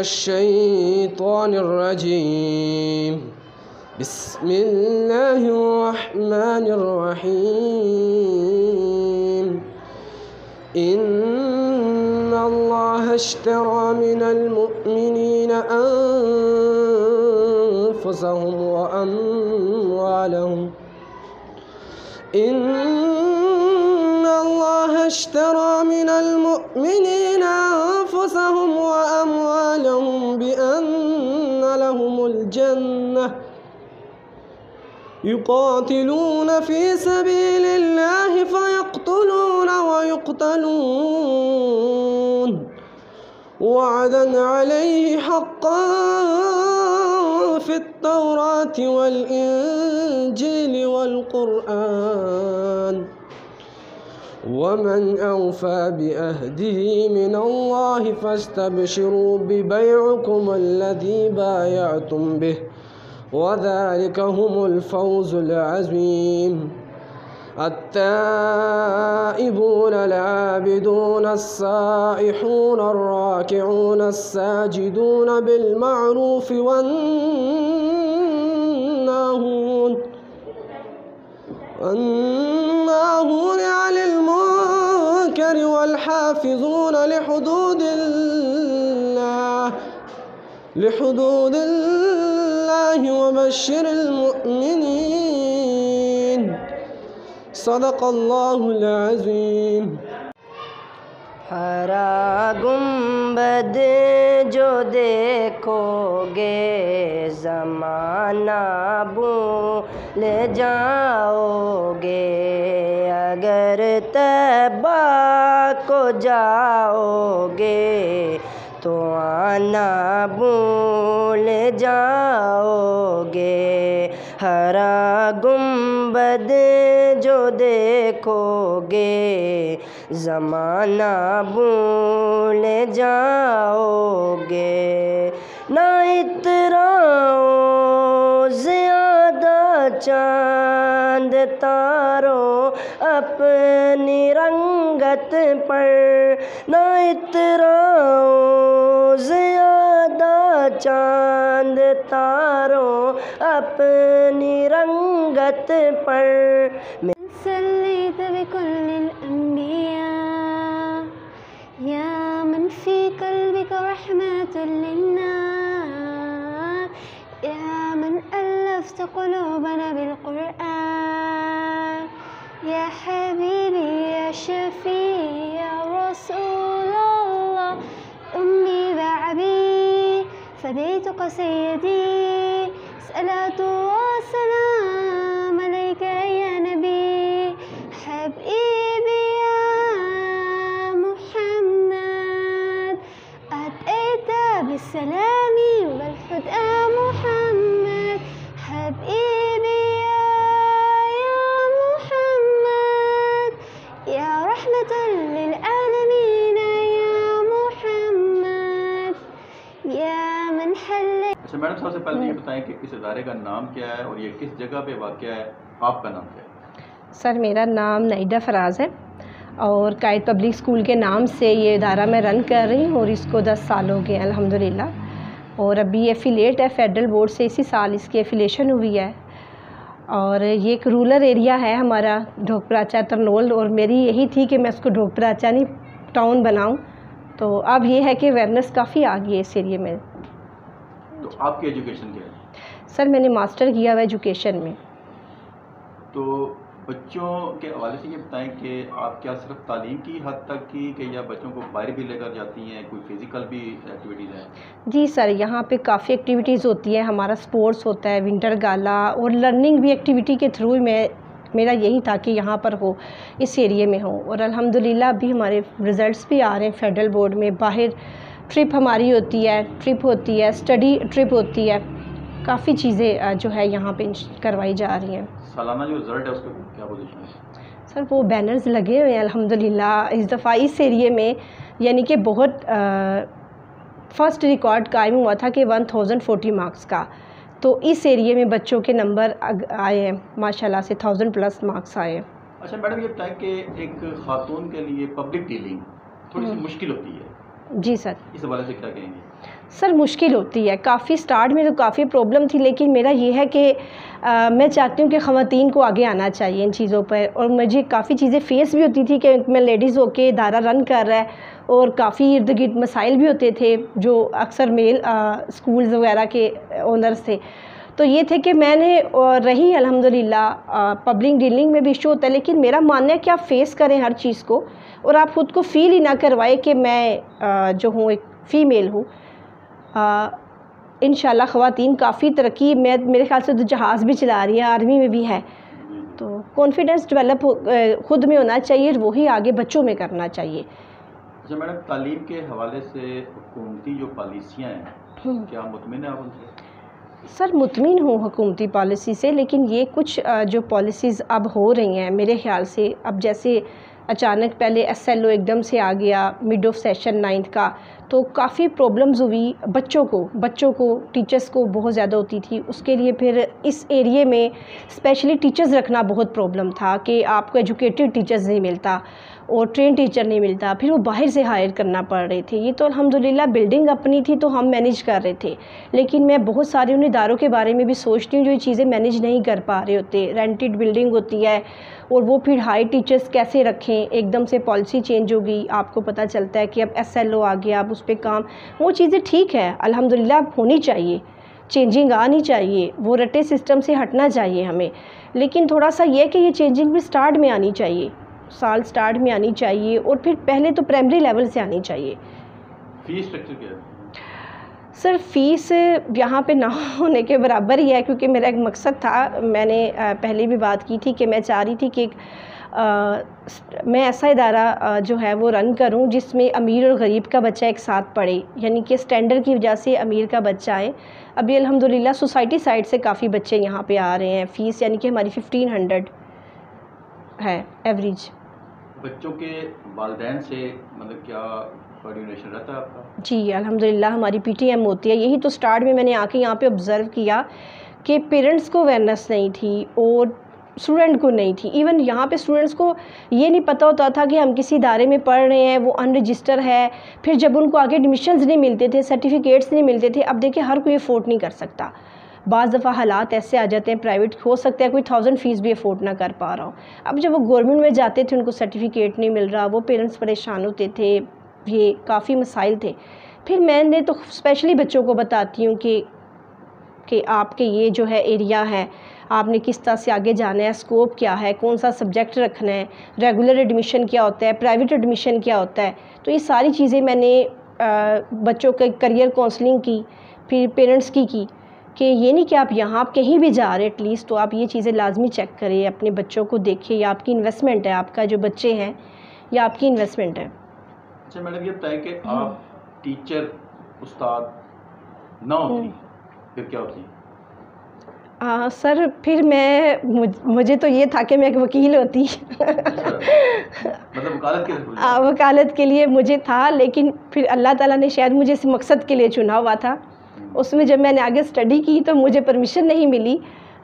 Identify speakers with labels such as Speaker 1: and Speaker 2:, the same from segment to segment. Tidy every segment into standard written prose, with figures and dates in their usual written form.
Speaker 1: मिनश्शैतानिर रजीम। बिस्मिल्लाहिर रहमानिर रहीम। इन्नल्लाह अश्तरा मिनल मुअमिनीना अनफुसहुम व अम्वालहुम। इन्नल्लाह अश्तरा मिनल मुअमिनीना अनफुसहुम व अम्वालहुम बिअन्ना लहुमुल जन्नह युक़ातिलून फ़ी सबीलिल्लाहि फ़यक़्तुलून व युक़्तलून वअदन अलैहि हक़्क़न फ़ित्तौराति वल इंजीलि वल क़ुरआन वमन औफ़ा बिअहदिही मिनल्लाहि फ़स्तबशिरू बिबैइकुम अल्लज़ी बायअतुम बिहि वज़ालिका हुमुल फ़ौज़ुल अज़ीम। अत्ताइबून अल-आबिदून अस्साइहून अर्राकिऊन अस्साजिदून बिलमअरूफ़ वन्नाहून अनिल मुनकर वल्हाफ़िज़ून लिहुदूदिल्लाहि वबश्शिरिल मुअमिनीन। सदक़ल्लाहुल अज़ीम।
Speaker 2: हरा गुंबद जो देखोगे ज़माना भूल जाओगे, अगर तैबा को जाओगे तो आना भूल जाओगे। हरा गुंबद जो देखोगे ज़माना भूल जाओगे। ना इतराओ ज़्यादा चाँद तारों अपनी रंगत पर, ना इतराओ ज़्यादा चाँद तारों अपनी रंगत पर। सल्लैत बिकुल्लिल अंबिया या मन फी क़ल्बिका रहमतुल लिन्नास या मन अल्लफ़्त क़ुलूबना बिल क़ुरआन या हबीबी या शफ़ी या रसूलल्लाह उम्मी व अबी फ़दैतुका सय्यदी सलातु व सलाम अलैका या नबी हबीबी या मुहम्मद अतैता बिस्सलामी वल हुदा मुहम्मद हबीबी या मुहम्मद या रहमतुल लिल आलमीन या मुहम्मद या मन हल्ला।
Speaker 3: अच्छा मैडम, सबसे पहले ये बताएं कि इस इदारे का नाम क्या है और ये किस जगह पे वाक़या है, आपका नाम क्या है?
Speaker 4: सर मेरा नाम नाइदा फराज़ है और कायद पब्लिक स्कूल के नाम से ये इदारा मैं रन कर रही हूँ और इसको 10 साल हो गए हैं अल्हम्दुलिल्लाह। और अभी एफिलेट है फेडरल बोर्ड से, इसी साल इसकी एफिलेशन हुई है। और ये एक रूरल एरिया है हमारा ढोकपराचा तरनोल, और मेरी यही थी कि मैं उसको ढोकपराचा नहीं टाउन बनाऊँ। तो अब ये है कि अवेयरनेस काफ़ी आ गई है इस एरिए में।
Speaker 3: तो आपकी एजुकेशन क्या है?
Speaker 4: सर मैंने मास्टर किया हुआ एजुकेशन में।
Speaker 3: तो बच्चों के हवाले से ये बताएं कि आप क्या सिर्फ तालीम की हद तक की कि या बच्चों को बाहर भी लेकर जाती हैं, कोई फिज़िकल भी एक्टिविटीज़ हैं?
Speaker 4: जी सर, यहाँ पे काफ़ी एक्टिविटीज़ होती हैं। हमारा स्पोर्ट्स होता है, विंटर गाला, और लर्निंग भी एक्टिविटी के थ्रू मेरा यही था कि यहाँ पर हो, इस एरिए में हो। और अल्हम्दुलिल्लाह अभी हमारे रिज़ल्ट्स भी आ रहे हैं फेडरल बोर्ड में। बाहर ट्रिप हमारी होती है, स्टडी ट्रिप होती है, काफ़ी चीज़ें जो है यहाँ पे करवाई जा रही हैं।
Speaker 3: सालाना जो रिज़ल्ट है उसका क्या पोजीशन है?
Speaker 4: सर वो बैनर्स लगे हुए हैं अल्हम्दुलिल्लाह। इस दफ़ा इस एरिए में यानी कि बहुत फ़र्स्ट रिकॉर्ड कायम हुआ था कि 1040 मार्क्स का। तो इस एरिए में बच्चों के नंबर आए हैं माशाल्लाह से 1000+ मार्क्स आए हैं।
Speaker 3: अच्छा मैडम, ये बताएं कि एक ख़ातून के लिए पब्लिक डीलिंग थोड़ी सी मुश्किल होती है,
Speaker 4: जी सर।
Speaker 3: इस हवाले से क्या कहेंगे?
Speaker 4: सर मुश्किल होती है काफ़ी, स्टार्ट में तो काफ़ी प्रॉब्लम थी, लेकिन मेरा ये है कि मैं चाहती हूँ कि ख़वातीन को आगे आना चाहिए इन चीज़ों पर। और मुझे काफ़ी चीज़ें फेस भी होती थी कि मैं लेडीज़ होके इदारा रन कर रहा है, और काफ़ी इर्द गिर्द मसाइल भी होते थे जो अक्सर मेल स्कूल्स वगैरह के ओनर्स थे। तो ये थे कि मैंने रही अल्हम्दुलिल्लाह पब्लिक डीलिंग में भी इशू होता है, लेकिन मेरा मानना है कि आप फेस करें हर चीज़ को, और आप ख़ुद को फील ही ना करवाए कि मैं जो हूँ एक फ़ीमेल हूँ। इंशाल्लाह ख़वातीन काफ़ी तरक्की, मेरे ख्याल से तो जहाज़ भी चला रही है, आर्मी में भी है, तो कॉन्फिडेंस डेवलप ख़ुद में होना चाहिए, वही आगे बच्चों में करना चाहिए।
Speaker 3: अच्छा मैडम, तालीम के हवाले से हुकूमती जो पॉलिसियाँ हैं, क्या मुतमिन है आप उनसे?
Speaker 4: सर मुतमिन हूँ हुकूमती पॉलिसी से, लेकिन ये कुछ जो पॉलिसीज़ अब हो रही हैं मेरे ख़्याल से, अब जैसे अचानक पहले SLO एकदम से आ गया मिड ऑफ सेशन 9th का, तो काफ़ी प्रॉब्लम्स हुई बच्चों को टीचर्स को बहुत ज़्यादा होती थी। उसके लिए फिर इस एरिए में स्पेशली टीचर्स रखना बहुत प्रॉब्लम था कि आपको एजुकेटेड टीचर्स नहीं मिलता और ट्रेन टीचर नहीं मिलता, फिर वो बाहर से हायर करना पड़ रहे थे। ये तो अल्हम्दुलिल्लाह बिल्डिंग अपनी थी तो हम मैनेज कर रहे थे, लेकिन मैं बहुत सारे उन इदारों के बारे में भी सोचती हूँ जो ये चीज़ें मैनेज नहीं कर पा रहे होते। रेंटेड बिल्डिंग होती है और वो फिर हाई टीचर्स कैसे रखें, एकदम से पॉलिसी चेंज हो गई, आपको पता चलता है कि अब SLO आ गया, अब उस पर काम, वो चीज़ें ठीक है अल्हम्दुलिल्लाह होनी चाहिए, चेंजिंग आनी चाहिए, वो रटे सिस्टम से हटना चाहिए हमें, लेकिन थोड़ा सा ये कि ये चेंजिंग भी स्टार्ट में आनी चाहिए, स्टार्ट में आनी चाहिए, और फिर पहले तो प्राइमरी लेवल से आनी चाहिए।
Speaker 3: फीस स्ट्रक्चर क्या है?
Speaker 4: सर फ़ीस यहाँ पे ना होने के बराबर ही है, क्योंकि मेरा एक मकसद था, मैंने पहले भी बात की थी कि मैं चाह रही थी कि मैं ऐसा इदारा जो है वो रन करूँ जिसमें अमीर और गरीब का बच्चा एक साथ पढ़े, यानी कि स्टैंडर्ड की वजह से अमीर का बच्चा आए। अभी अल्हम्दुलिल्लाह सोसाइटी साइड से काफ़ी बच्चे यहाँ पे आ रहे हैं। फ़ीस यानी कि हमारी 1500 है एवरेज।
Speaker 3: बच्चों के वालिदैन से मतलब क्या कोऑर्डिनेशन रहता है आपका?
Speaker 4: जी अल्हम्दुलिल्लाह हमारी PTM होती है। यही तो स्टार्ट में मैंने आके यहाँ पे ऑब्ज़र्व किया कि पेरेंट्स को अवेयरनेस नहीं थी और स्टूडेंट को नहीं थी। इवन यहाँ पे स्टूडेंट्स को ये नहीं पता होता था कि हम किसी इदारे में पढ़ रहे हैं, वो अनरजिस्टर है। फिर जब उनको आगे एडमिशन्स नहीं मिलते थे, सर्टिफिकेट्स नहीं मिलते थे। अब देखिए हर कोई अफोर्ड नहीं कर सकता, बाज़ दफ़ा हालात ऐसे आ जाते हैं, प्राइवेट हो सकता है कोई 1000 फ़ीस भी अफोर्ड ना कर पा रहा हो। अब जब वो गवर्नमेंट में जाते थे उनको सर्टिफिकेट नहीं मिल रहा, वो पेरेंट्स परेशान होते थे, ये काफ़ी मसाइल थे। फिर मैंने तो स्पेशली बच्चों को बताती हूँ कि आपके ये जो है एरिया है, आपने किस तरह से आगे जाना है, स्कोप क्या है, कौन सा सब्जेक्ट रखना है, रेगुलर एडमिशन क्या होता है, प्राइवेट एडमिशन क्या होता है। तो ये सारी चीज़ें मैंने बच्चों के करियर काउंसलिंग की, फिर पेरेंट्स की कि ये नहीं कि आप यहाँ आप कहीं भी जा रहे एटलीस्ट तो आप ये चीज़ें लाजमी चेक करें, अपने बच्चों को देखें, या आपकी इन्वेस्टमेंट है, आपका जो बच्चे हैं या आपकी इन्वेस्टमेंट है।
Speaker 3: अच्छा मैडम, ये बताएं कि आप टीचर उस्ताद ना होती फिर क्या होती?
Speaker 4: सर फिर मुझे तो ये था कि मैं एक वकील होती।
Speaker 3: मतलब
Speaker 4: वकालत के लिए मुझे था, लेकिन फिर अल्लाह ताला ने शायद मुझे इस मकसद के लिए चुना हुआ था। उसमें जब मैंने आगे स्टडी की तो मुझे परमिशन नहीं मिली।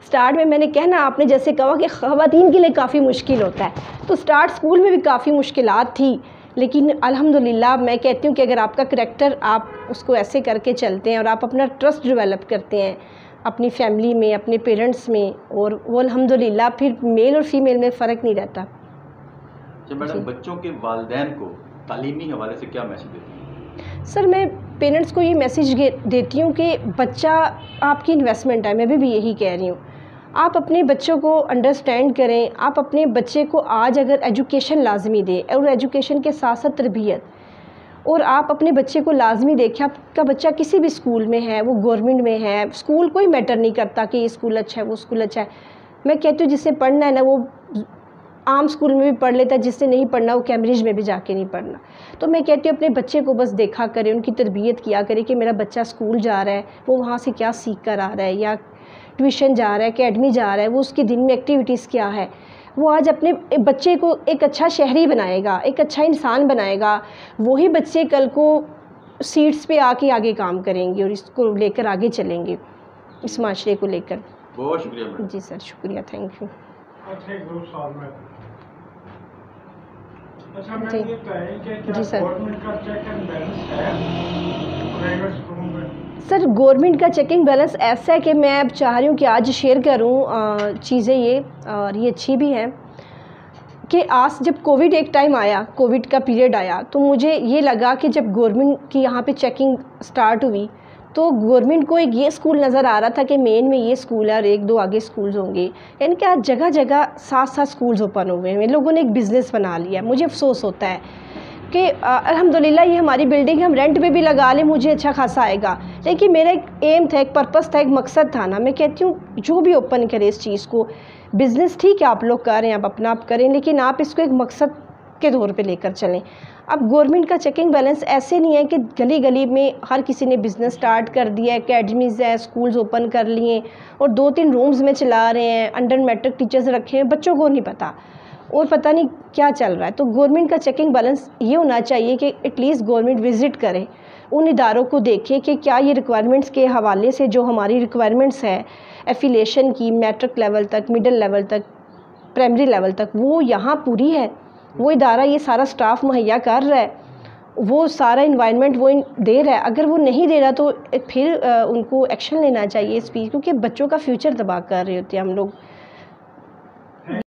Speaker 4: स्टार्ट में मैंने कहना आपने जैसे कहा कि ख़वातीन के लिए काफ़ी मुश्किल होता है, तो स्टार्ट स्कूल में भी काफ़ी मुश्किलात थी, लेकिन अल्हम्दुलिल्लाह मैं कहती हूँ कि अगर आपका करैक्टर आप उसको ऐसे करके चलते हैं और आप अपना ट्रस्ट डेवलप करते हैं अपनी फैमिली में, अपने पेरेंट्स में, और वो अल्हम्दुलिल्लाह फिर मेल और फीमेल में फ़र्क नहीं रहता।
Speaker 3: अच्छा मैडम, बच्चों के वालिदैन को तालीमी हवाले से क्या मैसेज देती हैं?
Speaker 4: सर मैं पेरेंट्स को ये मैसेज देती हूँ कि बच्चा आपकी इन्वेस्टमेंट है। मैं भी यही कह रही हूँ, आप अपने बच्चों को अंडरस्टैंड करें। आप अपने बच्चे को आज अगर एजुकेशन लाजमी दें और एजुकेशन के साथ साथ तरबियत, और आप अपने बच्चे को लाजमी देखें। आपका बच्चा किसी भी स्कूल में है, वो गवर्नमेंट में है, स्कूल कोई मैटर नहीं करता कि ये स्कूल अच्छा है वो स्कूल अच्छा है। मैं कहती हूँ जिससे पढ़ना है ना वो आम स्कूल में भी पढ़ लेता है, जिससे नहीं पढ़ना वो कैम्ब्रिज में भी जाके नहीं पढ़ना। तो मैं कहती हूँ अपने बच्चे को बस देखा करें, उनकी तरबियत किया करें कि मेरा बच्चा स्कूल जा रहा है, वो वहाँ से क्या सीख कर आ रहा है, या ट्यूशन जा रहा है, अकेडमी जा रहा है, वो उसके दिन में एक्टिविटीज़ क्या है। वो आज अपने बच्चे को एक अच्छा शहरी बनाएगा, एक अच्छा इंसान बनाएगा। वही बच्चे कल को सीट्स पे आगे काम करेंगे और इसको लेकर आगे चलेंगे, इस माशरे को लेकर।
Speaker 3: बहुत शुक्रिया मैडम।
Speaker 4: जी सर, शुक्रिया, थैंक यू।
Speaker 5: अच्छा, एक दो साल में अच्छा मैम
Speaker 4: जी।
Speaker 5: ये कहें कि क्या
Speaker 4: जी सर।
Speaker 5: गवर्नमेंट का चेक एंड बैलेंस है प्राइवेट स्कूलों में?
Speaker 4: सर गवर्नमेंट का चेकिंग बैलेंस ऐसा है कि मैं अब चाह रही हूँ कि आज शेयर करूँ चीज़ें ये, और ये अच्छी भी हैं कि आज जब कोविड एक टाइम आया, कोविड का पीरियड आया, तो मुझे ये लगा कि जब गवर्नमेंट की यहाँ पे चेकिंग स्टार्ट हुई तो गवर्नमेंट को एक ये स्कूल नज़र आ रहा था कि मेन में ये स्कूल है और एक दो आगे स्कूल्स होंगे, यानी कि आज जगह जगह 7-7 स्कूल्स ओपन हुए हैं, लोगों ने एक बिज़नेस बना लिया। मुझे अफसोस होता है कि अल्हम्दुलिल्लाह ये हमारी बिल्डिंग हम रेंट पे भी लगा लें, मुझे अच्छा खासा आएगा, लेकिन मेरा एक एम था, एक पर्पस था, एक मकसद था ना। मैं कहती हूँ जो भी ओपन करे इस चीज़ को, बिज़नेस ठीक है आप लोग कर रहे हैं, आप अपना आप करें, लेकिन आप इसको एक मकसद के तौर पे लेकर चलें। अब गवर्नमेंट का चेकिंग बैलेंस ऐसे नहीं है कि गली गली में हर किसी ने बिज़नेस स्टार्ट कर दिया, एकेडमीज़ है, स्कूल्स ओपन कर लिए और 2-3 रूम्स में चला रहे हैं, अंडर मैट्रिक टीचर्स रखे हैं, बच्चों को नहीं पता और पता नहीं क्या चल रहा है। तो गवर्नमेंट का चेकिंग बैलेंस ये होना चाहिए कि एटलीस्ट गवर्नमेंट विज़िट करे, उन इदारों को देखे कि क्या ये रिक्वायरमेंट्स के हवाले से जो हमारी रिक्वायरमेंट्स है एफिलिएशन की, मैट्रिक लेवल तक, मिडिल लेवल तक, प्राइमरी लेवल तक, वो यहाँ पूरी है, वो इदारा ये सारा स्टाफ मुहैया कर रहा है, वो सारा इन्वायरमेंट वो दे रहा है। अगर वो नहीं दे रहा तो फिर उनको एक्शन लेना चाहिए इस चीज़, क्योंकि बच्चों का फ्यूचर तबाह कर रहे होते हैं हम लोग।